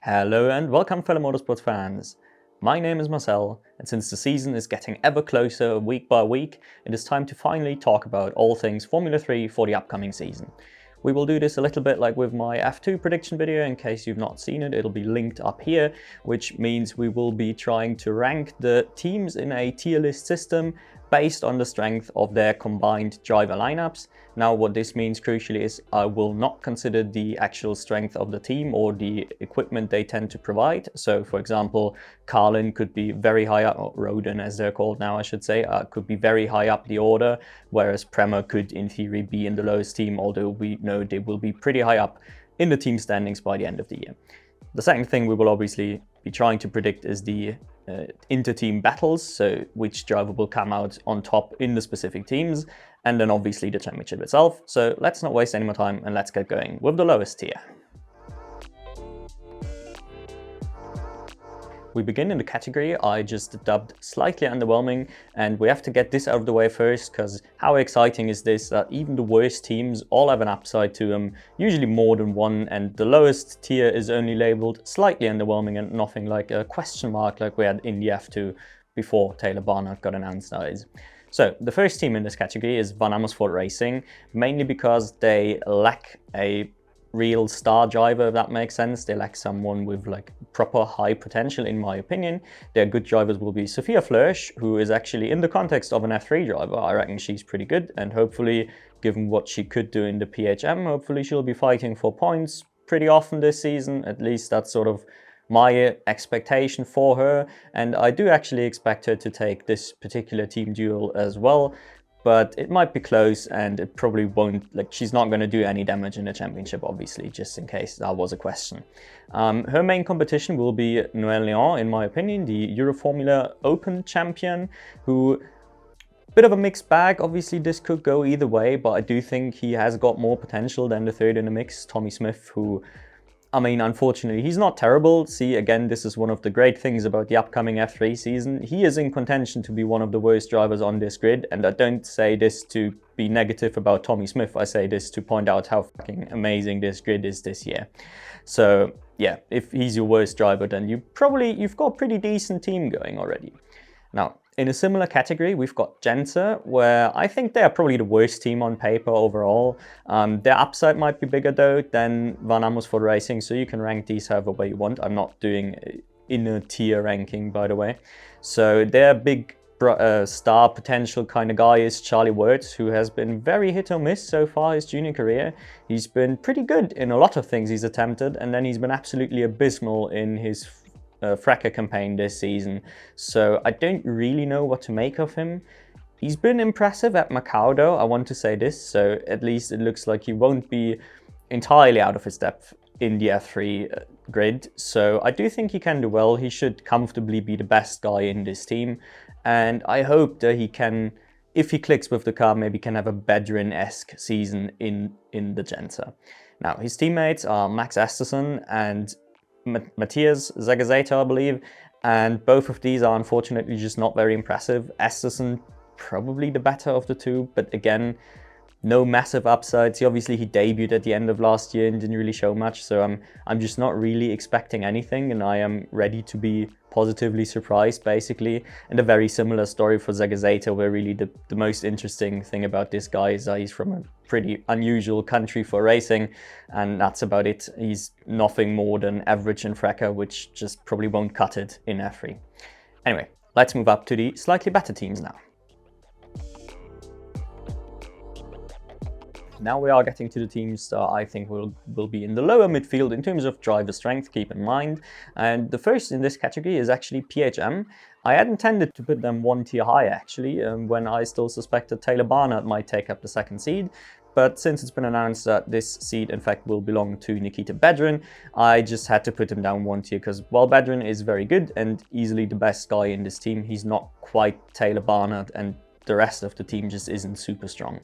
Hello and welcome fellow motorsports fans. My name is Marcel, and since the season is getting ever closer week by week, it is time to finally talk about all things Formula 3 for the upcoming season. We will do this a little bit like with my F2 prediction video. In case you've not seen it, it'll be linked up here, which means we will be trying to rank the teams in a tier list system based on the strength of their combined driver lineups. Now, what this means crucially is I will not consider the actual strength of the team or the equipment they tend to provide. So, for example, Carlin could be very high up, or Roden as they're called now, I should say, could be very high up the order, whereas Prema could, in theory, be in the lowest team, although we know they will be pretty high up in the team standings by the end of the year. The second thing we will obviously be trying to predict is the inter-team battles, so which driver will come out on top in the specific teams, and then obviously the championship itself. So let's not waste any more time and let's get going with the lowest tier. We begin in the category I just dubbed slightly underwhelming, and we have to get this out of the way first, because how exciting is this that even the worst teams all have an upside to them, usually more than one, and the lowest tier is only labelled slightly underwhelming and nothing like a question mark like we had in the F2 before Taylor Barnett got announced nowadays. So the first team in this category is Motorsport Racing, mainly because they lack a real star driver, if that makes sense. They lack someone with like proper high potential, in my opinion. Their good drivers will be Sophia Flörsch, who is actually in the context of an F3 driver. I reckon she's pretty good, and hopefully, given what she could do in the PHM, hopefully she'll be fighting for points pretty often this season. At least that's sort of my expectation for her, and I do actually expect her to take this particular team duel as well. But it might be close, and it probably won't, like, she's not going to do any damage in the championship, obviously, just in case that was a question. Her main competition will be Noël Léon, in my opinion, the Euroformula Open champion, who, bit of a mixed bag. Obviously, this could go either way, but I do think he has got more potential than the third in the mix, Tommy Smith, who, I mean, unfortunately, he's not terrible. See, again, this is one of the great things about the upcoming F3 season. He is in contention to be one of the worst drivers on this grid, and I don't say this to be negative about Tommy Smith. I say this to point out how fucking amazing this grid is this year. So, yeah, if he's your worst driver, then you've got a pretty decent team going already. Now, in a similar category, we've got Genza, where I think they're probably the worst team on paper overall. Their upside might be bigger though than Van Amersfoort Racing, so you can rank these however way you want. I'm not doing inner tier ranking, by the way. So their big star potential kind of guy is Charlie Wirtz, who has been very hit or miss so far his junior career. He's been pretty good in a lot of things he's attempted, and then he's been absolutely abysmal in his Fracker campaign this season, so I don't really know what to make of him. He's been impressive at Macau though, I want to say this, so at least it looks like he won't be entirely out of his depth in the F3 grid, so I do think he can do well. He should comfortably be the best guy in this team, and I hope that he can, if he clicks with the car, maybe can have a Bedrin-esque season in the Genza. Now, his teammates are Max Esterson and Matthias Zagazato, I believe, and both of these are unfortunately just not very impressive. Esterson probably the better of the two, but again, no massive upsides. He debuted at the end of last year and didn't really show much, so I'm just not really expecting anything, and I am ready to be positively surprised, basically. And a very similar story for Zagazato, where really the most interesting thing about this guy is that he's from a pretty unusual country for racing, and that's about it. He's nothing more than average in Fracker, which just probably won't cut it in F3. Anyway, let's move up to the slightly better teams now. Now we are getting to the teams that I think will be in the lower midfield in terms of driver strength, keep in mind. And the first in this category is actually PHM. I had intended to put them one tier higher, actually, when I still suspected Taylor Barnett might take up the second seed. But since it's been announced that this seat, in fact, will belong to Nikita Bedrin, I just had to put him down one tier, because while Bedrin is very good and easily the best guy in this team, he's not quite Taylor Barnett, and the rest of the team just isn't super strong.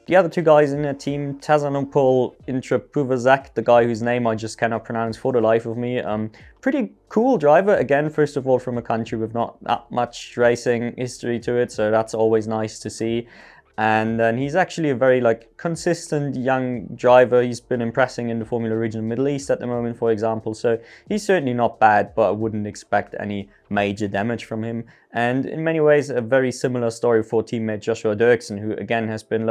The other two guys in the team, Tazanopol Intrapuvazak, the guy whose name I just cannot pronounce for the life of me. Pretty cool driver, again, first of all, from a country with not that much racing history to it, so that's always nice to see. And then he's actually a very consistent young driver. He's been impressing in the Formula Regional Middle East at the moment, for example. So he's certainly not bad, but I wouldn't expect any major damage from him. And in many ways, a very similar story for teammate Joshua Dirksen, who again has been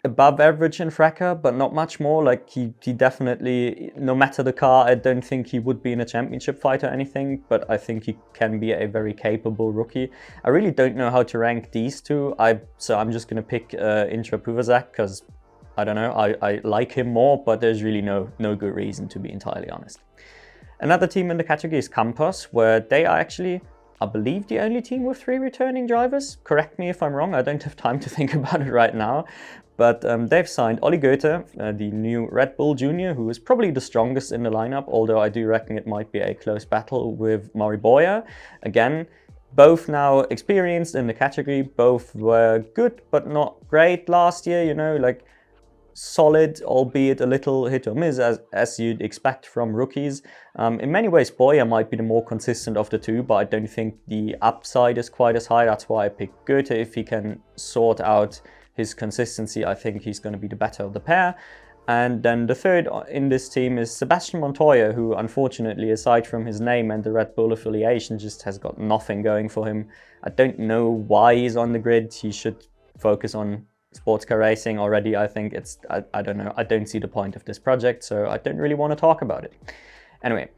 above average in Fracker, but not much more. He definitely, no matter the car, I don't think he would be in a championship fight or anything, but I think he can be a very capable rookie. I really don't know how to rank these two, so I'm just going to pick Intra Puvazak, because I don't know, I like him more, but there's really no good reason, to be entirely honest. Another team in the category is Campos, where they are actually, I believe, the only team with 3 returning drivers. Correct me if I'm wrong, I don't have time to think about it right now. But they've signed Olli Goethe, the new Red Bull Junior, who is probably the strongest in the lineup, although I do reckon it might be a close battle with Maury Boyer. Again, both now experienced in the category, both were good but not great last year, solid, albeit a little hit or miss, as you'd expect from rookies. In many ways, Boyer might be the more consistent of the two, but I don't think the upside is quite as high. That's why I picked Goethe. If he can sort out his consistency, I think he's going to be the better of the pair. And then the third in this team is Sebastian Montoya, who unfortunately, aside from his name and the Red Bull affiliation, just has got nothing going for him. I don't know why he's on the grid. He should focus on sports car racing already. I think I don't know. I don't see the point of this project, so I don't really want to talk about it. Anyway,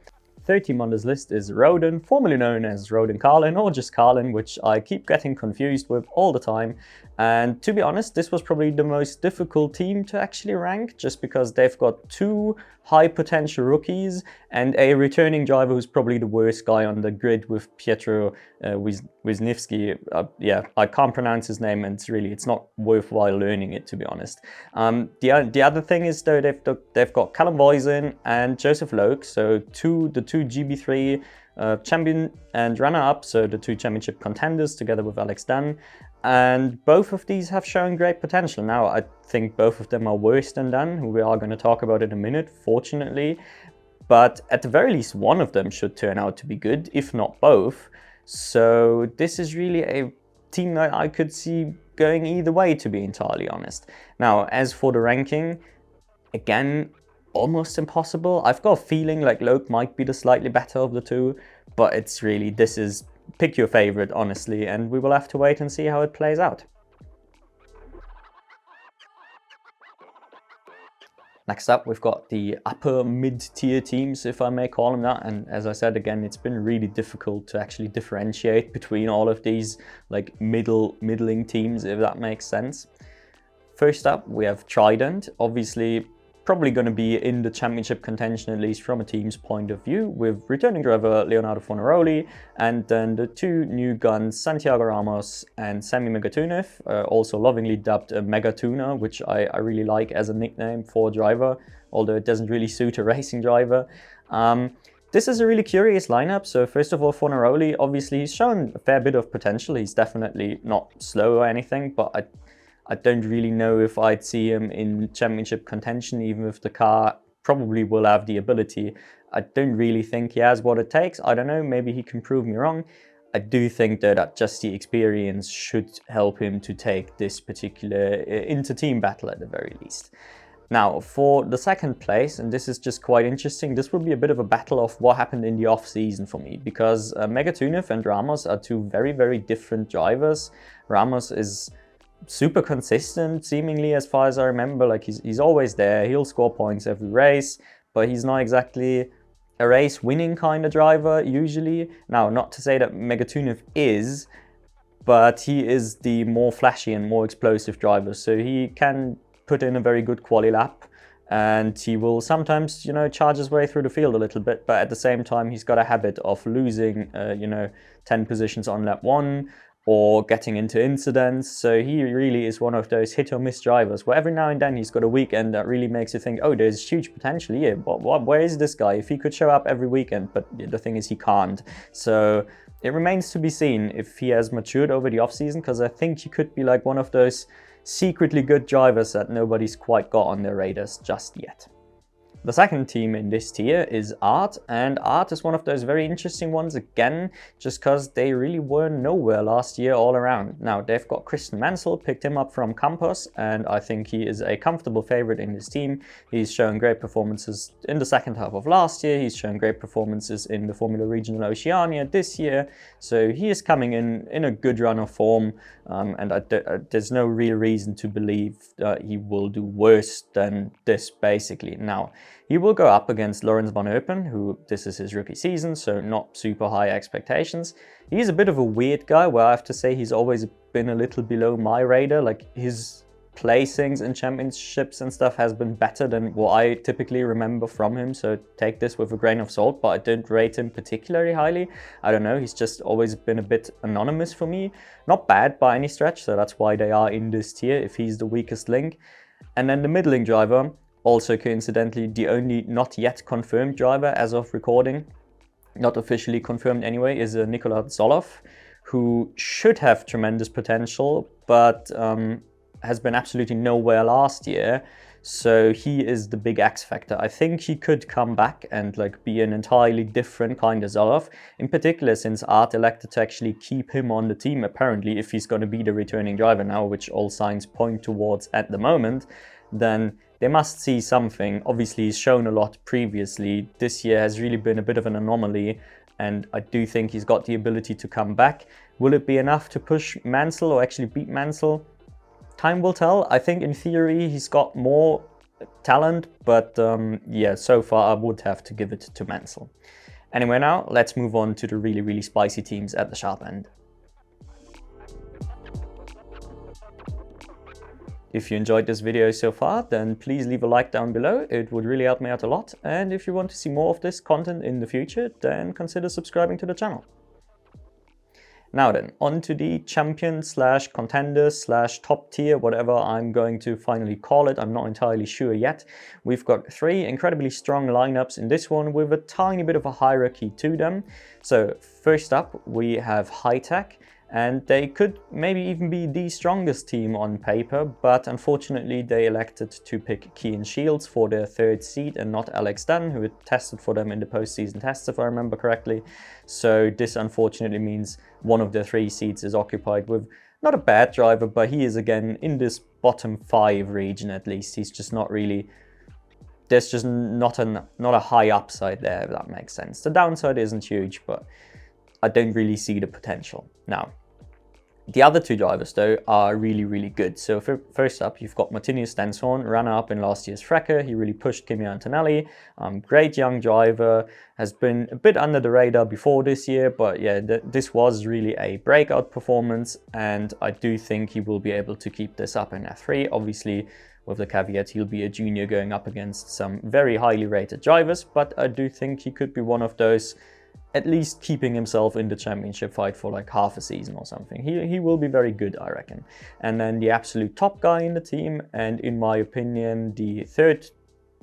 third team on this list is Roden, formerly known as Roden Carlin or just Carlin, which I keep getting confused with all the time. And to be honest, this was probably the most difficult team to actually rank, just because they've got 2 high potential rookies and a returning driver who's probably the worst guy on the grid with Pietro Wisniewski. Yeah, I can't pronounce his name, and it's not worthwhile learning it, to be honest. The other thing is, though, they've got Callum Voisin and Joseph Loke, so the two GB3 champion and runner-up, so the 2 championship contenders together with Alex Dunn. And both of these have shown great potential. Now, I think both of them are worse than Dunn, who we are going to talk about in a minute, fortunately. But at the very least, one of them should turn out to be good, if not both. So this is really a team that I could see going either way, to be entirely honest. Now, as for the ranking, again, almost impossible. I've got a feeling like Loke might be the slightly better of the two, but it's really, this is pick your favorite, honestly, and we will have to wait and see how it plays out. Next up, we've got the upper mid-tier teams, if I may call them that. And as I said, again, it's been really difficult to actually differentiate between all of these middling teams, if that makes sense. First up, we have Trident, obviously probably going to be in the championship contention, at least from a team's point of view, with returning driver Leonardo Fornaroli, and then the 2 new guns, Santiago Ramos and Sami Megatunev, also lovingly dubbed a Megatuna, which I really like as a nickname for a driver, although it doesn't really suit a racing driver. This is a really curious lineup. So first of all, Fornaroli, obviously he's shown a fair bit of potential. He's definitely not slow or anything, but I don't really know if I'd see him in championship contention, even if the car probably will have the ability. I don't really think he has what it takes. I don't know, maybe he can prove me wrong. I do think that just the experience should help him to take this particular inter-team battle at the very least. Now, for the second place, and this is just quite interesting, this will be a bit of a battle of what happened in the off-season for me, because Megatunev and Ramos are 2 very, very different drivers. Ramos is super consistent, seemingly, as far as I remember. He's always there, he'll score points every race, but he's not exactly a race winning kind of driver usually. Now, not to say that Megatunev is, but he is the more flashy and more explosive driver, so he can put in a very good quali lap, and he will sometimes, charge his way through the field a little bit, but at the same time he's got a habit of losing 10 positions on lap 1, or getting into incidents. So he really is one of those hit or miss drivers where every now and then he's got a weekend that really makes you think, oh, there's huge potential here. Where is this guy? If he could show up every weekend, but the thing is he can't. So it remains to be seen if he has matured over the offseason, because I think he could be like one of those secretly good drivers that nobody's quite got on their radars just yet. The second team in this tier is Art, and Art is one of those very interesting ones again, just because they really were nowhere last year all around. Now, they've got Christian Mansell, picked him up from Campos, and I think he is a comfortable favorite in this team. He's shown great performances in the second half of last year, he's shown great performances in the Formula Regional Oceania this year, so he is coming in a good run of form, and there's no real reason to believe that he will do worse than this, basically. Now, he will go up against Lawrence van Eupen, who this is his rookie season, so not super high expectations. He's a bit of a weird guy, where I have to say he's always been a little below my radar. Like, his placings in championships and stuff has been better than what I typically remember from him, so take this with a grain of salt, but I didn't rate him particularly highly. I don't know, he's just always been a bit anonymous for me. Not bad by any stretch, so that's why they are in this tier if he's the weakest link. And then the middling driver, also coincidentally the only not yet confirmed driver as of recording, not officially confirmed anyway, is Nikola Zoloff, who should have tremendous potential, but has been absolutely nowhere last year. So he is the big X factor. I think he could come back and like be an entirely different kind of Zoloff, in particular since Art elected to actually keep him on the team apparently if he's going to be the returning driver now, which all signs point towards at the moment. Then they must see something. Obviously, he's shown a lot previously. This year has really been a bit of an anomaly, and I do think he's got the ability to come back. Will it be enough to push Mansell or actually beat Mansell? Time will tell. I think in theory he's got more talent, but yeah, so far I would have to give it to Mansell. Anyway, now let's move on to the really spicy teams at the sharp end. If you enjoyed this video so far, then please leave a like down below, it would really help me out a lot. And if you want to see more of this content in the future, then consider subscribing to the channel. Now then, on to the champion slash contender slash top tier, whatever I'm going to finally call it, I'm not entirely sure yet. We've got three incredibly strong lineups in this one with a tiny bit of a hierarchy to them. So first up, we have High Tech. And they could maybe even be the strongest team on paper, but unfortunately they elected to pick Cian Shields for their third seat and not Alex Dunn, who had tested for them in the postseason tests, if I remember correctly. So this unfortunately means one of the three seats is occupied with not a bad driver, but he is again in this bottom 5 region at least. He's just not really, there's just not a high upside there, if that makes sense. The downside isn't huge, but I don't really see the potential. Now, the other two drivers, though, are really good. So first up, you've got Martinius Stenshorn, runner-up in last year's Frecker. He really pushed Kimi Antonelli. Great young driver, has been a bit under the radar before this year, but yeah, this was really a breakout performance, and I do think he will be able to keep this up in F3. Obviously, with the caveat he'll be a junior going up against some very highly rated drivers, but I do think he could be one of those at least keeping himself in the championship fight for like half a season or something. He will be very good, I reckon. And then the absolute top guy in the team, and in my opinion, the third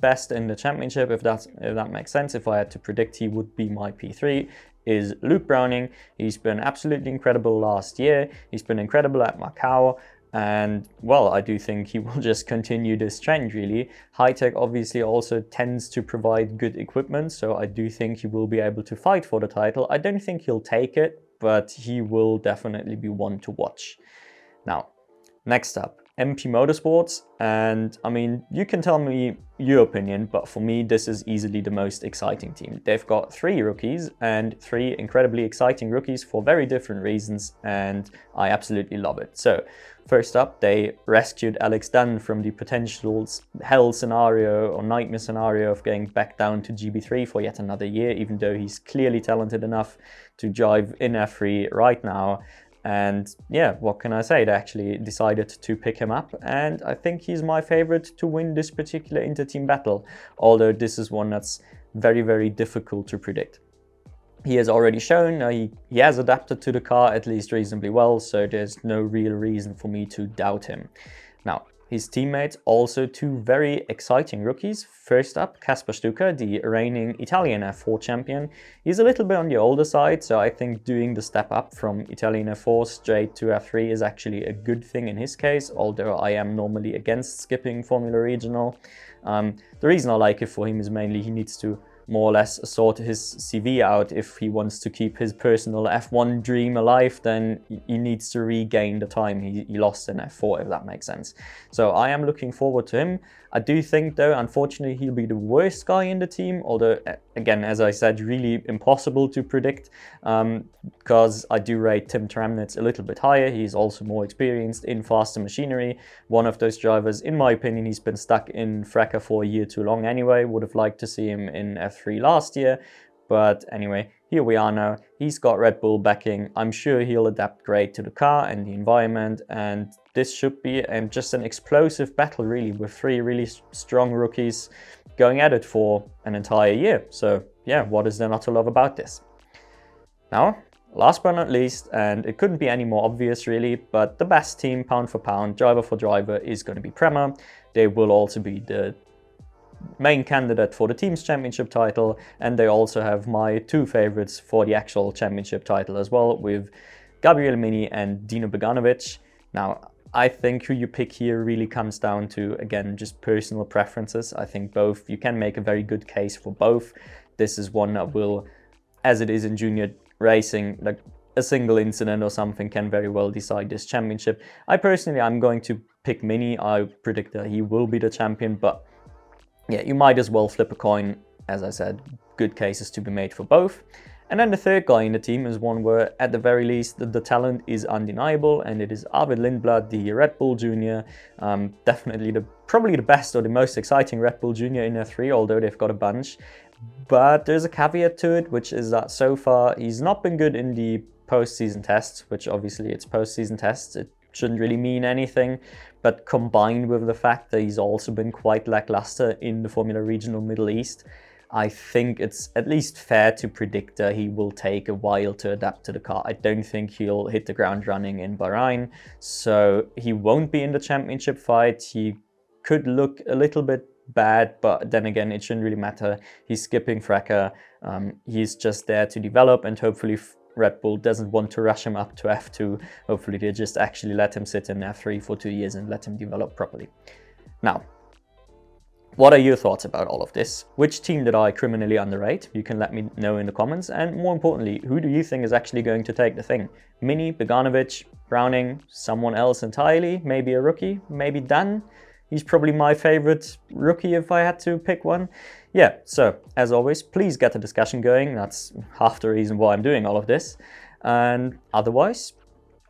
best in the championship, if that makes sense, if I had to predict he would be my P3, is Luke Browning. He's been absolutely incredible last year. He's been incredible at Macau. And well, I do think he will just continue this trend really. High Tech obviously also tends to provide good equipment, so I do think he will be able to fight for the title. I don't think he'll take it, but he will definitely be one to watch. Now, next up, MP Motorsports, and I mean, you can tell me your opinion, but for me, this is easily the most exciting team. They've got 3 rookies and 3 incredibly exciting rookies for very different reasons, and I absolutely love it. So, first up, they rescued Alex Dunn from the potential hell scenario or nightmare scenario of going back down to GB3 for yet another year, even though he's clearly talented enough to drive in F3 right now. And yeah, what can I say? They actually decided to pick him up, and I think he's my favorite to win this particular inter-team battle, although this is one that's very difficult to predict. He has already shown he has adapted to the car at least reasonably well, so there's no real reason for me to doubt him. Now, his teammates, also two very exciting rookies. First up, Kaspar Stuka, the reigning Italian F4 champion. He's a little bit on the older side, so I think doing the step up from Italian F4 straight to F3 is actually a good thing in his case, although I am normally against skipping Formula Regional. The reason I like it for him is mainly he needs to more or less sort his CV out. If he wants to keep his personal F1 dream alive, then he needs to regain the time he lost in F4, if that makes sense. So I am looking forward to him. I do think, though, unfortunately, he'll be the worst guy in the team, although, again, as I said, really impossible to predict, because I do rate Tim Tramnitz a little bit higher. He's also more experienced in faster machinery. One of those drivers, in my opinion, he's been stuck in FRECA for a year too long anyway. Would have liked to see him in F3 last year. But anyway, here we are now. He's got Red Bull backing. I'm sure he'll adapt great to the car and the environment, and this should be just an explosive battle, really, with three really strong rookies going at it for an entire year. So yeah, what is there not to love about this? Now, last but not least, and it couldn't be any more obvious really, but the best team pound for pound, driver for driver, is going to be Prema. They will also be the main candidate for the team's championship title, and they also have my two favorites for the actual championship title as well, with Gabriel Mini and Dino Beganovic. Now, I think who you pick here really comes down to, again, just personal preferences. I think both, you can make a very good case for both. This is one that will, as it is in junior racing, like a single incident or something can very well decide this championship. I'm going to pick Mini. I predict that he will be the champion, but yeah, you might as well flip a coin. As I said, good cases to be made for both. And then the third guy in the team is one where, at the very least, the talent is undeniable, and it is Arvid Lindblad, the Red Bull Junior. Definitely probably the best or the most exciting Red Bull Junior in F3, although they've got a bunch. But there's a caveat to it, which is that so far he's not been good in the post-season tests, which obviously it's post-season tests. It shouldn't really mean anything, but combined with the fact that he's also been quite lackluster in the Formula Regional Middle East, I think it's at least fair to predict that he will take a while to adapt to the car. I don't think he'll hit the ground running in Bahrain, so he won't be in the championship fight. He could look a little bit bad, but then again, it shouldn't really matter. He's skipping FRECA. He's just there to develop, and hopefully Red Bull doesn't want to rush him up to F2. Hopefully they just actually let him sit in F3 for 2 years and let him develop properly. Now, what are your thoughts about all of this? Which team did I criminally underrate? You can let me know in the comments. And more importantly, who do you think is actually going to take the thing? Mini, Beganovic, Browning, someone else entirely? Maybe a rookie? Maybe Dan? He's probably my favorite rookie if I had to pick one. Yeah, so as always, please get the discussion going. That's half the reason why I'm doing all of this. And otherwise,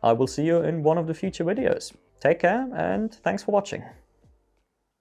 I will see you in one of the future videos. Take care and thanks for watching.